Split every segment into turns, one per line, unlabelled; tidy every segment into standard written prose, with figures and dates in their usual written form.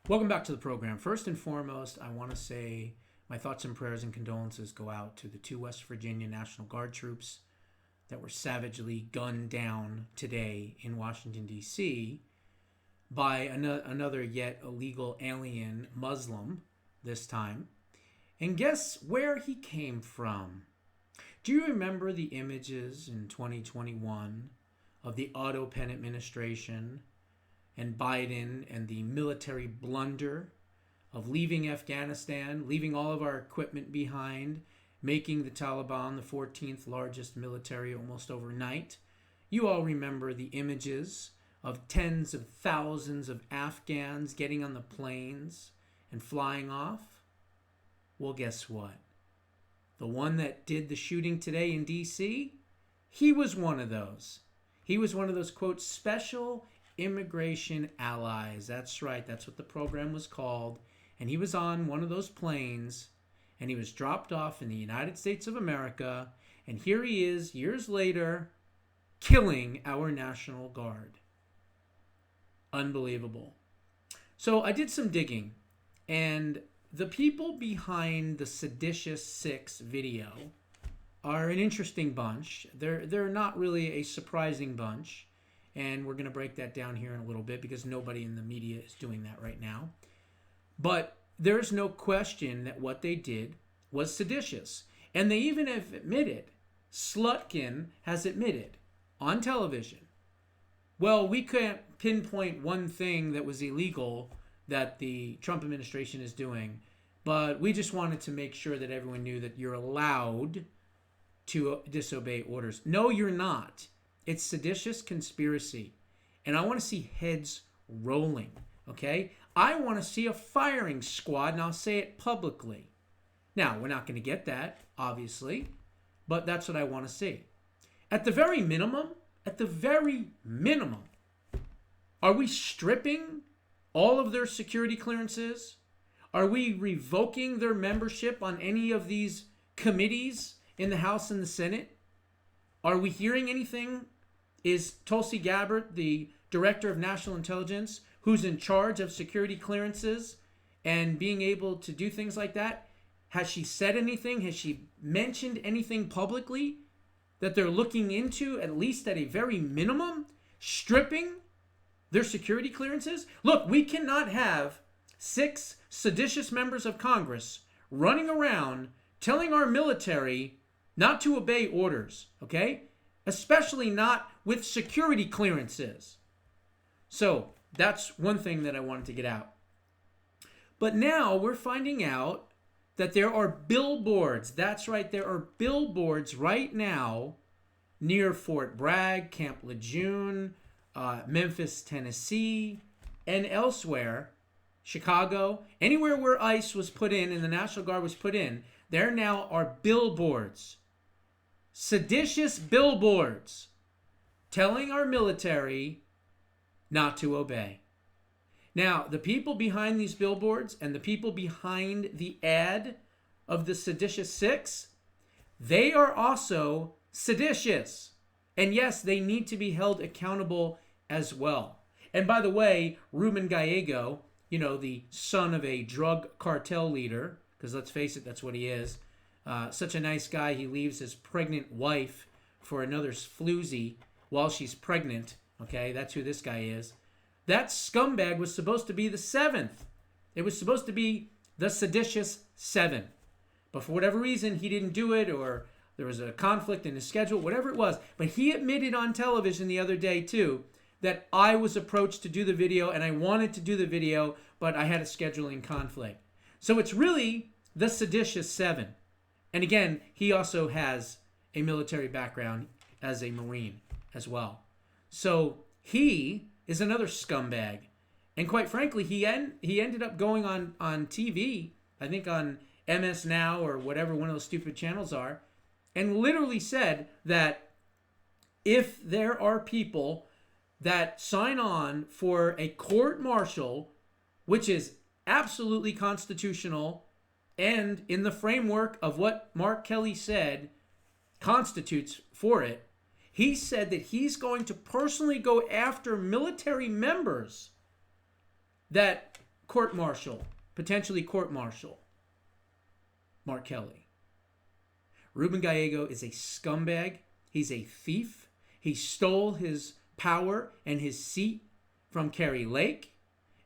Welcome back to the program. First and foremost, I want to say my thoughts and prayers and condolences go out to the two West Virginia National Guard troops that were savagely gunned down today in Washington, D.C. by another yet illegal alien Muslim this time. And guess where he came from? Do you remember the images in 2021 of the Otto Penn administration and Biden and the military blunder of leaving Afghanistan, leaving all of our equipment behind, making the Taliban the 14th largest military almost overnight? You all remember the images of tens of thousands of Afghans getting on the planes and flying off? Well, guess what? The one that did the shooting today in D.C., he was one of those. He was one of those, quote, special immigration allies. That's right. That's what the program was called. And he was on one of those planes, and he was dropped off in the United States of America. And here he is, years later, killing our National Guard. Unbelievable. So I did some digging, and the people behind the Seditious 6 video are an interesting bunch. They're not really a surprising bunch. And we're going to break that down here in a little bit because nobody in the media is doing that right now. But there's no question that what they did was seditious. And they even have admitted, Slutkin has admitted on television, well, we can't pinpoint one thing that was illegal that the Trump administration is doing, but we just wanted to make sure that everyone knew that you're allowed to disobey orders. No, you're not. It's seditious conspiracy. And I want to see heads rolling, okay? I want to see a firing squad, and I'll say it publicly. Now, we're not going to get that, obviously, but that's what I want to see. At the very minimum, are we stripping all of their security clearances? Are we revoking their membership on any of these committees in the House and the Senate? Are we hearing anything? Is Tulsi Gabbard, the Director of National Intelligence, who's in charge of security clearances and being able to do things like that, has she said anything? Has she mentioned anything publicly that they're looking into, at least at a very minimum, stripping their security clearances? Look, we cannot have 6 seditious members of Congress running around telling our military not to obey orders, okay? Especially not with security clearances. So that's one thing that I wanted to get out. But now we're finding out that there are billboards. That's right, there are billboards right now near Fort Bragg, Camp Lejeune, Memphis, Tennessee, and elsewhere, Chicago, anywhere where ICE was put in and the National Guard was put in, there now are billboards. Seditious billboards telling our military not to obey. Now, the people behind these billboards and the people behind the ad of the Seditious 6, they are also seditious. And yes, they need to be held accountable as well. And by the way, Ruben Gallego, the son of a drug cartel leader, because let's face it, that's what he is, such a nice guy, he leaves his pregnant wife for another floozy while she's pregnant. Okay, that's who this guy is. That scumbag was supposed to be the 7th. It was supposed to be the Seditious 7. But for whatever reason, he didn't do it, or there was a conflict in his schedule, whatever it was. But he admitted on television the other day, too, that I was approached to do the video, and I wanted to do the video, but I had a scheduling conflict. So it's really the Seditious 7. And again, he also has a military background as a Marine as well. So he is another scumbag. And quite frankly, he ended up going on TV, I think on MS Now or whatever one of those stupid channels are, and literally said that if there are people that sign on for a court-martial, which is absolutely constitutional and in the framework of what Mark Kelly said constitutes for it, he said that he's going to personally go after military members that court-martial, potentially court-martial Mark Kelly. Ruben Gallego is a scumbag. He's a thief. He stole his power and his seat from Kari Lake.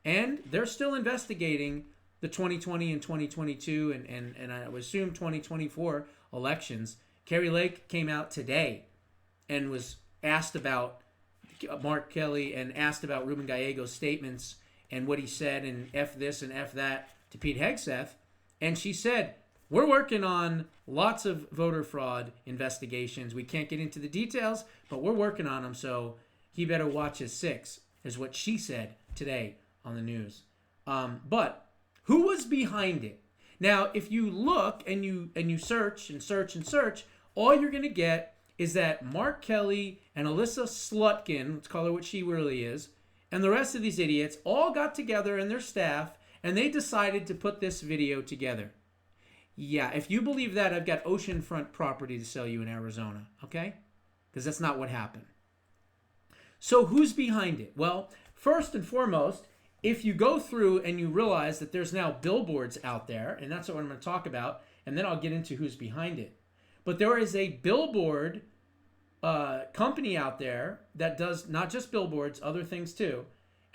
And they're still investigating the 2020 and 2022 and I would assume 2024 elections. Kari Lake came out today and was asked about Mark Kelly and asked about Ruben Gallego's statements and what he said and F this and F that to Pete Hegseth. And she said, we're working on lots of voter fraud investigations. We can't get into the details, but we're working on them, so he better watch his six, is what she said today on the news. But who was behind it? Now, if you look and you search and search and search, all you're going to get is that Mark Kelly and Alyssa Slutkin, let's call her what she really is, and the rest of these idiots all got together and their staff, and they decided to put this video together. Yeah, if you believe that, I've got oceanfront property to sell you in Arizona, okay? Because that's not what happened. So who's behind it? Well, first and foremost, if you go through and you realize that there's now billboards out there, and that's what I'm going to talk about, and then I'll get into who's behind it. But there is a billboard company out there that does not just billboards, other things too,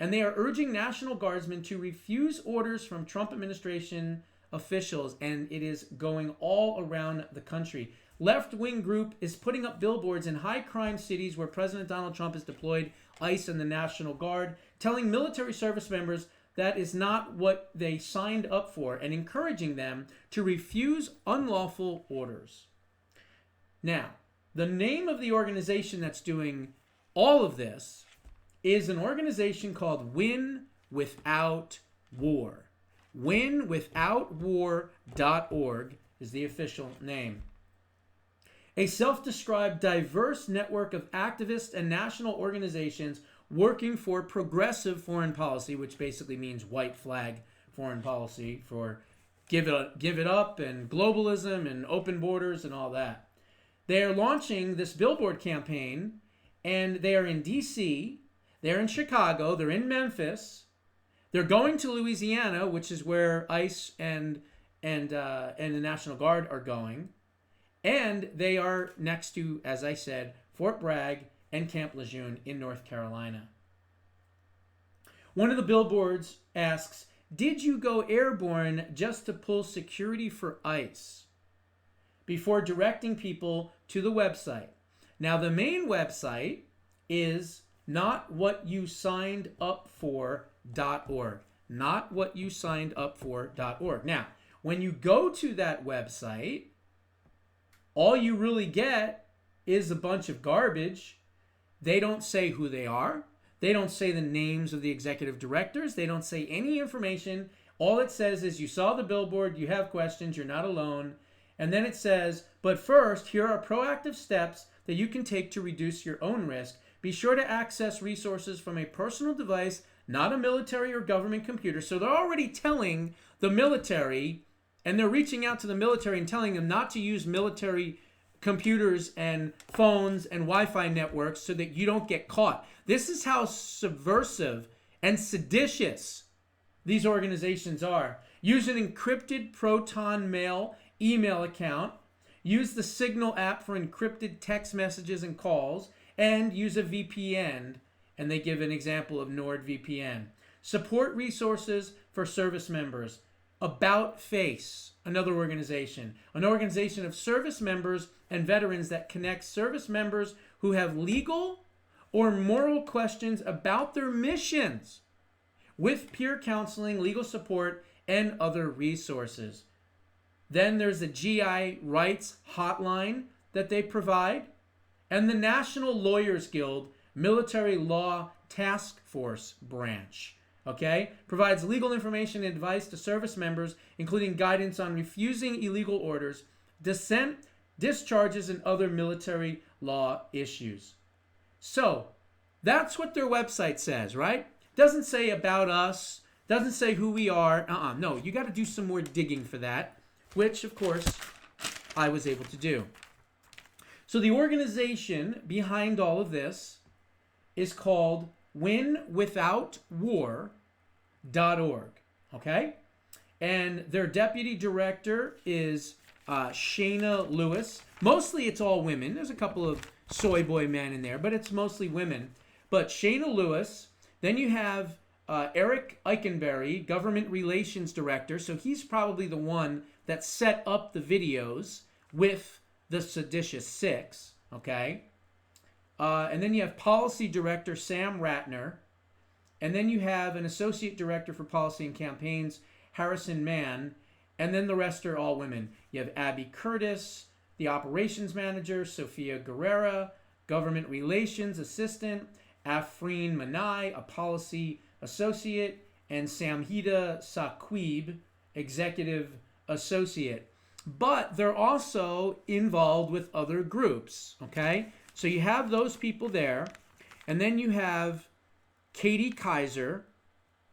and they are urging National Guardsmen to refuse orders from Trump administration officials, and it is going all around the country. Left-wing group is putting up billboards in high-crime cities where President Donald Trump has deployed ICE and the National Guard, telling military service members that is not what they signed up for and encouraging them to refuse unlawful orders. Now, the name of the organization that's doing all of this is an organization called Win Without War. WinWithoutWar.org is the official name. A self-described diverse network of activists and national organizations working for progressive foreign policy, which basically means white flag foreign policy for give it up and globalism and open borders and all that. They are launching this billboard campaign, and they are in D.C., they're in Chicago, they're in Memphis, they're going to Louisiana, which is where ICE and the National Guard are going. And they are next to, as I said, Fort Bragg and Camp Lejeune in North Carolina. One of the billboards asks, "Did you go airborne just to pull security for ICE?" Before directing people to the website. Now, the main website is notwhatyousiguedupfor.org. Notwhatyousiguedupfor.org. Now, when you go to that website, all you really get is a bunch of garbage. They don't say who they are. They don't say the names of the executive directors. They don't say any information. All it says is you saw the billboard, you have questions, you're not alone. And then it says, but first, here are proactive steps that you can take to reduce your own risk. Be sure to access resources from a personal device, not a military or government computer. So they're already telling the military, and they're reaching out to the military and telling them not to use military computers and phones and Wi-Fi networks so that you don't get caught. This is how subversive and seditious these organizations are. Use an encrypted Proton Mail email account. Use the Signal app for encrypted text messages and calls. And use a VPN. And they give an example of NordVPN. Support resources for service members. About Face, another organization. An organization of service members and veterans that connects service members who have legal or moral questions about their missions with peer counseling, legal support, and other resources. Then there's the GI Rights Hotline that they provide, and the National Lawyers Guild Military Law Task Force Branch. Okay? Provides legal information and advice to service members, including guidance on refusing illegal orders, dissent, discharges, and other military law issues. So, that's what their website says, right? Doesn't say about us, doesn't say who we are. No, you got to do some more digging for that, which, of course, I was able to do. So the organization behind all of this is called WinWithoutWar.org. Okay? And their deputy director is Shayna Lewis. Mostly it's all women. There's a couple of soy boy men in there, but it's mostly women. But Shayna Lewis. Then you have Eric Eikenberry, government relations director. So he's probably the one that set up the videos with the Seditious Six. Okay? And then you have policy director Sam Ratner. And then you have an associate director for policy and campaigns, Harrison Mann. And then the rest are all women. You have Abby Curtis, the operations manager, Sophia Guerrera, government relations assistant, Afreen Manai, a policy associate, and Samhita Saqib, executive associate. But they're also involved with other groups, okay? So you have those people there. And then you have Katie Kaiser,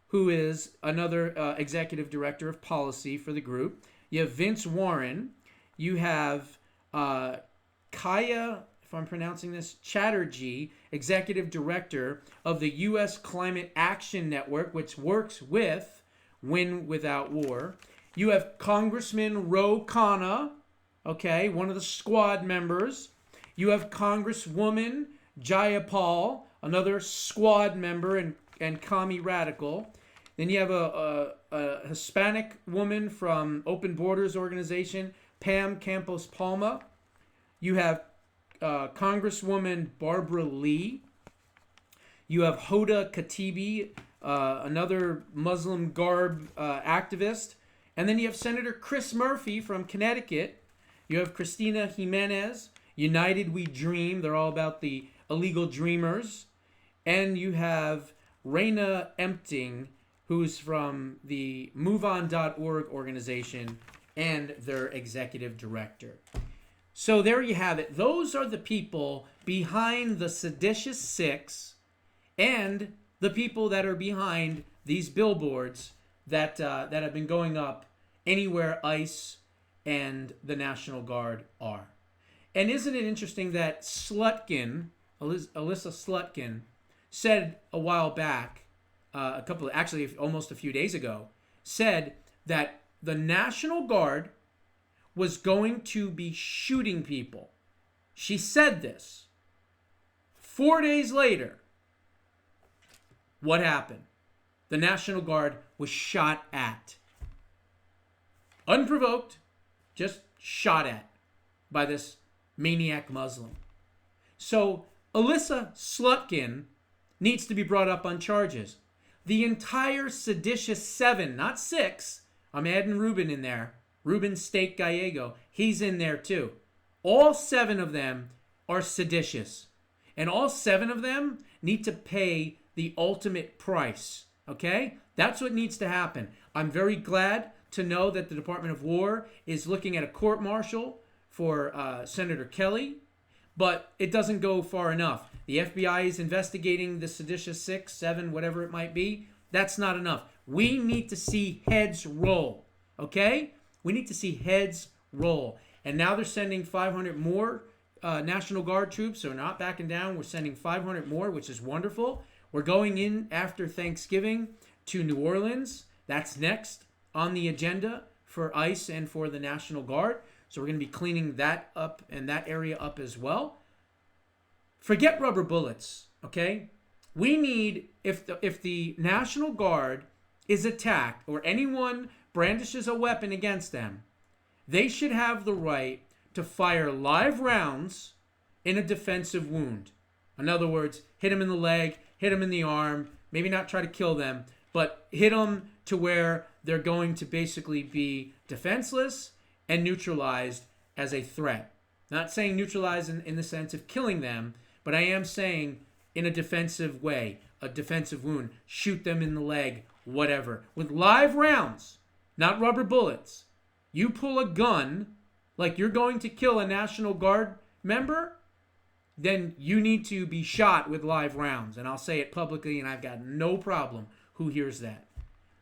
who is another executive director of policy for the group. You have Vince Warren. You have Kaya, if I'm pronouncing this, Chatterjee, executive director of the U.S. Climate Action Network, which works with Win Without War. You have Congressman Ro Khanna, okay, one of the squad members. You have Congresswoman Jayapal, another squad member and commie radical. Then you have a Hispanic woman from Open Borders Organization, Pam Campos Palma. You have Congresswoman Barbara Lee. You have Hoda Katibi, another Muslim garb activist. And then you have Senator Chris Murphy from Connecticut. You have Christina Jimenez, United We Dream. They're all about the illegal dreamers. And you have Raina Empting, who's from the MoveOn.org organization and their executive director. So there you have it. Those are the people behind the Seditious Six and the people that are behind these billboards that have been going up anywhere ICE and the National Guard are. And isn't it interesting that Slutkin, Alyssa Slutkin, said a while back, almost a few days ago, said that the National Guard was going to be shooting people. She said this. 4 days later, what happened? The National Guard was shot at. Unprovoked, just shot at by this maniac Muslim. So Alyssa Slutkin needs to be brought up on charges. The entire Seditious 7, not 6, I'm adding Ruben in there. Ruben Steak Gallego, he's in there too. All 7 of them are seditious. And all 7 of them need to pay the ultimate price. Okay? That's what needs to happen. I'm very glad to know that the Department of War is looking at a court-martial for Senator Kelly, but it doesn't go far enough. The FBI is investigating the Seditious 6, 7, whatever it might be. That's not enough. We need to see heads roll, okay? We need to see heads roll. And now they're sending 500 more National Guard troops, so we're not backing down. We're sending 500 more, which is wonderful. We're going in after Thanksgiving to New Orleans. That's next on the agenda for ICE and for the National Guard. So we're going to be cleaning that up and that area up as well. Forget rubber bullets, okay? We need, if the National Guard is attacked or anyone brandishes a weapon against them, they should have the right to fire live rounds in a defensive wound. In other words, hit them in the leg, hit them in the arm, maybe not try to kill them, but hit them to where they're going to basically be defenseless and neutralized as a threat. Not saying neutralized in the sense of killing them, but I am saying in a defensive way, a defensive wound. Shoot them in the leg, whatever. With live rounds, not rubber bullets. You pull a gun like you're going to kill a National Guard member, then you need to be shot with live rounds. And I'll say it publicly, and I've got no problem who hears that.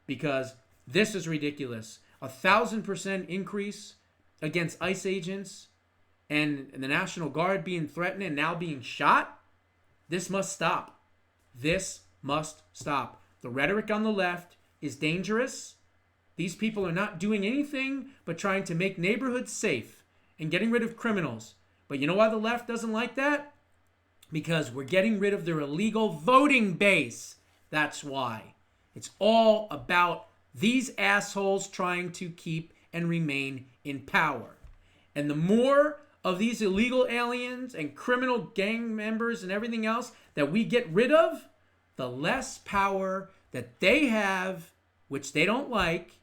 Because this is ridiculous. 1,000% increase against ICE agents and the National Guard being threatened and now being shot. This must stop. This must stop. The rhetoric on the left is dangerous, These people are not doing anything but trying to make neighborhoods safe and getting rid of criminals. But you know why the left doesn't like that? Because we're getting rid of their illegal voting base. That's why. It's all about these assholes trying to keep and remain in power. And the more of these illegal aliens and criminal gang members and everything else that we get rid of, the less power that they have, which they don't like.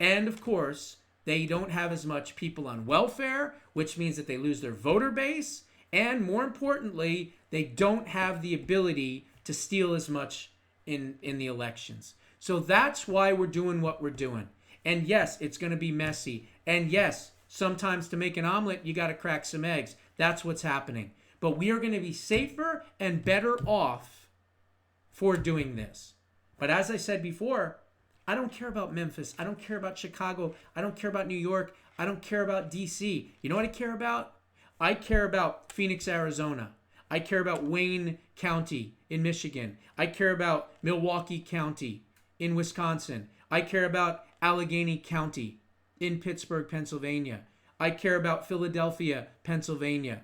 And of course, they don't have as much people on welfare, which means that they lose their voter base. And more importantly, they don't have the ability to steal as much in the elections. So that's why we're doing what we're doing. And yes, it's going to be messy. And yes, sometimes to make an omelet, you got to crack some eggs. That's what's happening. But we are going to be safer and better off for doing this. But as I said before, I don't care about Memphis. I don't care about Chicago. I don't care about New York. I don't care about DC. You know what I care about? I care about Phoenix, Arizona. I care about Wayne County in Michigan. I care about Milwaukee County in Wisconsin. I care about Allegheny County in Pittsburgh, Pennsylvania. I care about Philadelphia, Pennsylvania.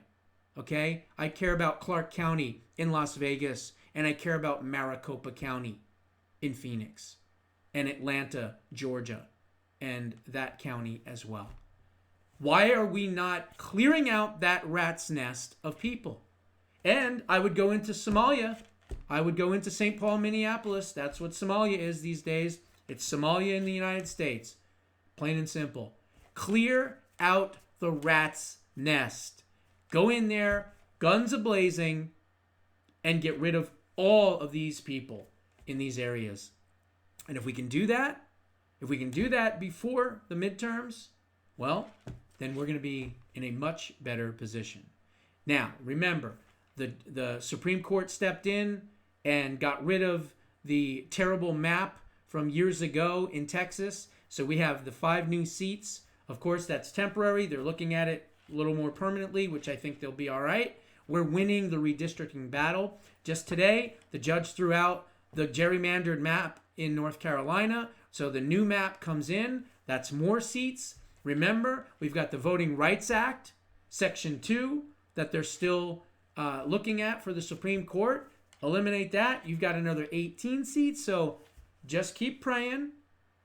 Okay? I care about Clark County in Las Vegas. And I care about Maricopa County in Phoenix. And Atlanta, Georgia. And that county as well. Why are we not clearing out that rat's nest of people? And I would go into Somalia. I would go into St. Paul, Minneapolis. That's what Somalia is these days. It's Somalia in the United States. Plain and simple. Clear out the rat's nest. Go in there, guns a-blazing, and get rid of all of these people in these areas. And if we can do that, before the midterms, well, then we're going to be in a much better position. Now, remember, the Supreme Court stepped in and got rid of the terrible map from years ago in Texas. So we have the 5 new seats. Of course, that's temporary. They're looking at it a little more permanently, which I think they'll be all right. We're winning the redistricting battle. Just today, the judge threw out the gerrymandered map in North Carolina. So the new map comes in. That's more seats. Remember, we've got the Voting Rights Act, Section 2, that they're still looking at for the Supreme Court. Eliminate that. You've got another 18 seats. So just keep praying.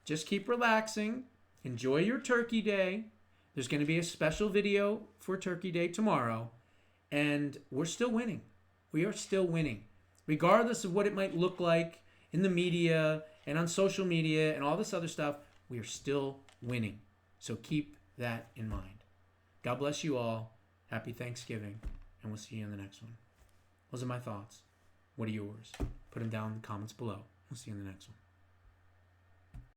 Just keep relaxing. Enjoy your Turkey Day. There's going to be a special video for Turkey Day tomorrow. And we're still winning. We are still winning. Regardless of what it might look like in the media and on social media and all this other stuff, we are still winning. So keep that in mind. God bless you all. Happy Thanksgiving. And we'll see you in the next one. Those are my thoughts. What are yours? Put them down in the comments below. We'll see you in the next one.